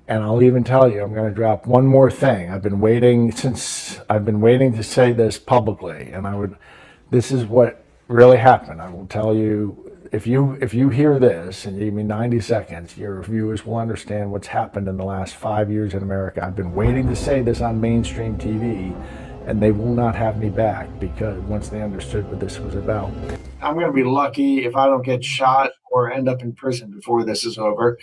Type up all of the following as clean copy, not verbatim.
And I'll even tell you, I'm going to drop one more thing. I've been waiting to say this publicly, and this is what really happened. I will tell you, if you hear this and you give me 90 seconds, your viewers will understand what's happened in the last 5 years in America. I've been waiting to say this on mainstream TV, and they will not have me back because once they understood what this was about. I'm going to be lucky if I don't get shot or end up in prison before this is over.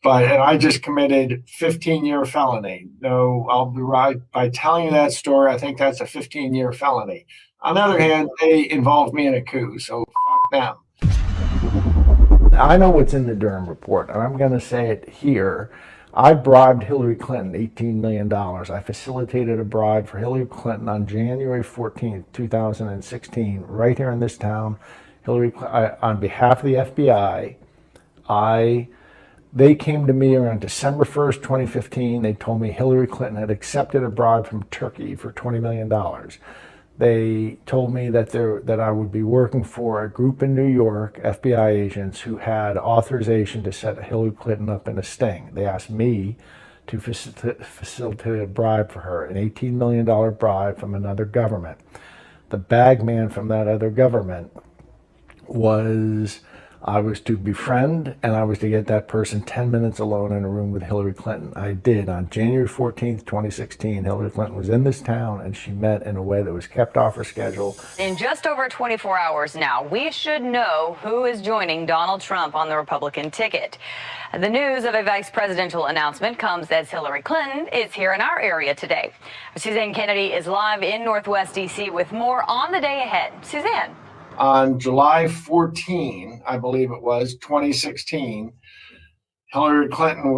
But I just committed 15-year felony. No, I'll be right by telling you that story. I think that's a 15-year felony. On the other hand, they involved me in a coup, so fuck them. I know what's in the Durham report, and I'm going to say it here. I bribed Hillary Clinton $18 million. I facilitated a bribe for Hillary Clinton on January 14th, 2016, right here in this town. On behalf of the FBI, they came to me around December 1st, 2015. They told me Hillary Clinton had accepted a bribe from Turkey for $20 million. They told me that I would be working for a group in New York, FBI agents, who had authorization to set Hillary Clinton up in a sting. They asked me to facilitate a bribe for her, an $18 million bribe from another government. The bag man from that other government I was to befriend, and I was to get that person 10 minutes alone in a room with Hillary Clinton. I did. On January 14th, 2016, Hillary Clinton was in this town, and she met in a way that was kept off her schedule. In just over 24 hours now, we should know who is joining Donald Trump on the Republican ticket. The news of a vice presidential announcement comes as Hillary Clinton is here in our area today. Suzanne Kennedy is live in Northwest D.C. with more on the day ahead. Suzanne. On July 14, I believe it was, 2016, Hillary Clinton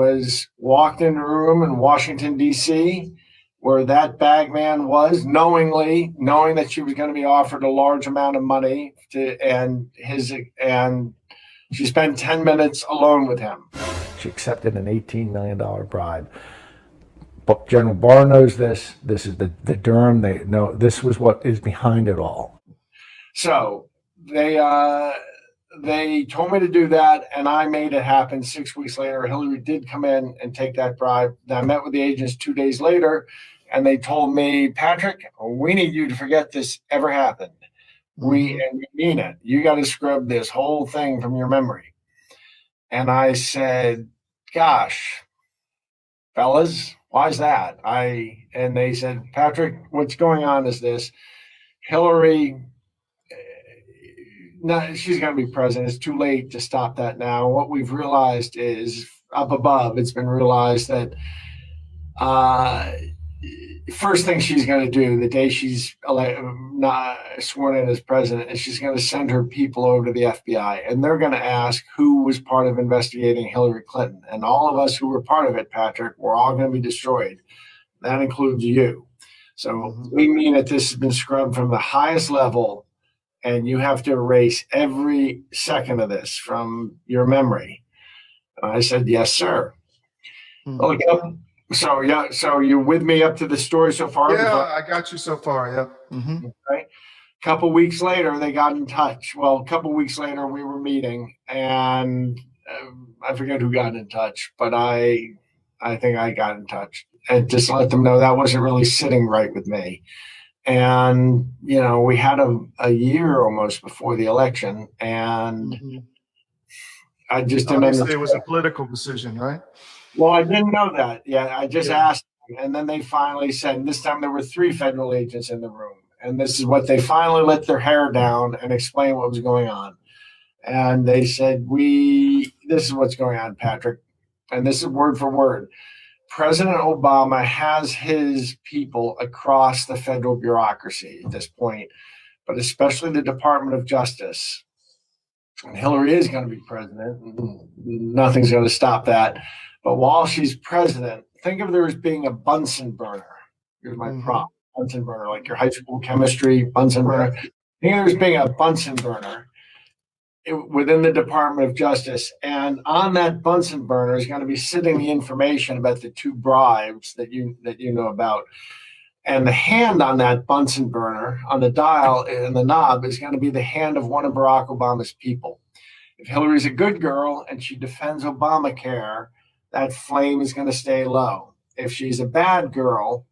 walked into a room in Washington, D.C., where that bag man was, knowing that she was going to be offered a large amount of money, and she spent 10 minutes alone with him. She accepted an $18 million bribe. But General Barr knows this. This is the Durham. They know this was what is behind it all. So they told me to do that, and I made it happen. 6 weeks later, Hillary did come in and take that bribe. I met with the agents 2 days later, and they told me, Patrick, we need you to forget this ever happened. And we mean it. You got to scrub this whole thing from your memory. And I said, gosh, fellas, why is that? And they said, Patrick, what's going on is this. Hillary... No, she's going to be president. It's too late to stop that now. What we've realized is up above, it's been realized that first thing she's going to do the day she's not sworn in as president is she's going to send her people over to the FBI, and they're going to ask who was part of investigating Hillary Clinton. And all of us who were part of it, Patrick, we're all going to be destroyed. That includes you. So we mean that this has been scrubbed from the highest level, and you have to erase every second of this from your memory. And I said, yes, sir. Okay. So you're with me up to the story so far? Yeah, I got you so far, yeah. Okay. A couple weeks later, they got in touch. Well, a couple weeks later, we were meeting, and I forget who got in touch, but I think I got in touch and just let them know that wasn't really sitting right with me. And, we had a year almost before the election, and I just didn't understand. It was a political decision, right? Well, I didn't know that. Yeah, I just asked them, and then they finally said, and this time there were 3 federal agents in the room, and this is what they finally let their hair down and explain what was going on. And they said, this is what's going on, Patrick, and this is word for word. President Obama has his people across the federal bureaucracy at this point, but especially the Department of Justice. And Hillary is going to be president. Nothing's going to stop that. But while she's president, think of her as being a Bunsen burner. Here's my prop, Bunsen burner, like your high school chemistry Bunsen burner. Think of her as being a Bunsen burner within the Department of Justice, and on that Bunsen burner is going to be sitting the information about the 2 bribes that you know about. And the hand on that Bunsen burner, on the dial and the knob, is going to be the hand of one of Barack Obama's people. If Hillary's a good girl and she defends Obamacare, that flame is going to stay low. If she's a bad girl,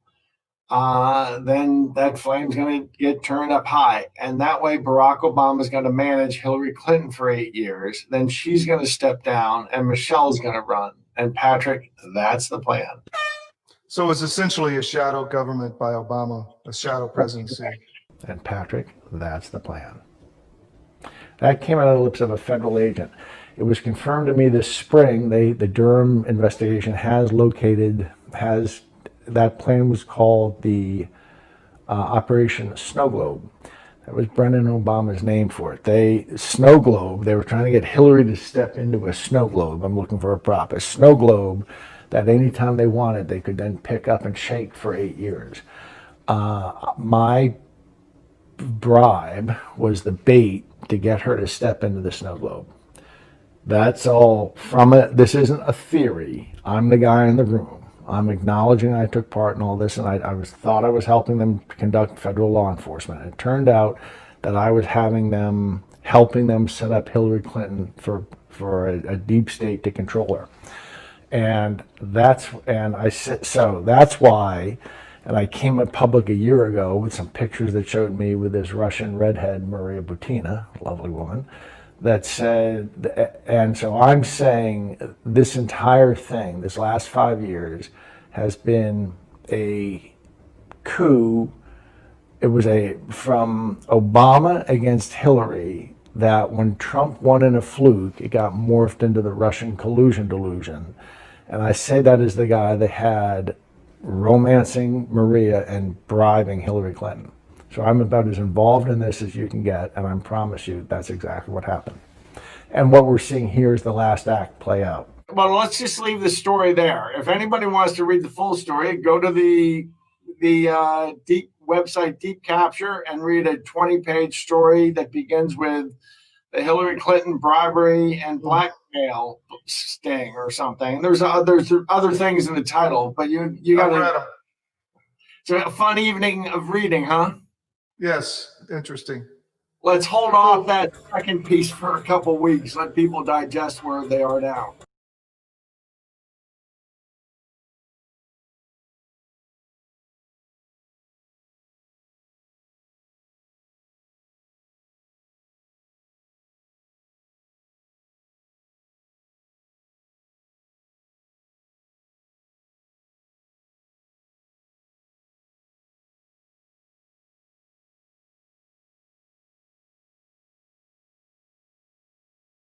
then that flame's going to get turned up high. And that way, Barack Obama is going to manage Hillary Clinton for 8 years. Then she's going to step down and Michelle's going to run. And Patrick, that's the plan. So it's essentially a shadow government by Obama, a shadow presidency. And Patrick, that's the plan. That came out of the lips of a federal agent. It was confirmed to me this spring. The Durham investigation has that plan was called the Operation Snow Globe. That was Brendan Obama's name for it. Snow Globe, they were trying to get Hillary to step into a snow globe. I'm looking for a prop. A snow globe that anytime they wanted, they could then pick up and shake for 8 years. My bribe was the bait to get her to step into the snow globe. That's all from it. This isn't a theory. I'm the guy in the room. I'm acknowledging I took part in all this, and I thought I was helping them conduct federal law enforcement. It turned out that I was helping them set up Hillary Clinton for a deep state to control her. And that's why, and I came in public a year ago with some pictures that showed me with this Russian redhead, Maria Butina, lovely woman, that said, and so I'm saying this entire thing, this last 5 years, has been a coup. It was from Obama against Hillary, that when Trump won in a fluke, it got morphed into the Russian collusion delusion. And I say that as the guy that had romancing Maria and bribing Hillary Clinton. So I'm about as involved in this as you can get, and I promise you that's exactly what happened. And what we're seeing here is the last act play out. Well, let's just leave the story there. If anybody wants to read the full story, go to the deep website Deep Capture and read a 20-page story that begins with the Hillary Clinton bribery and blackmail sting or something. There's other things in the title, but you got to. It's a fun evening of reading, huh? Yes, interesting. Let's hold off that second piece for a couple weeks. Let people digest where they are now.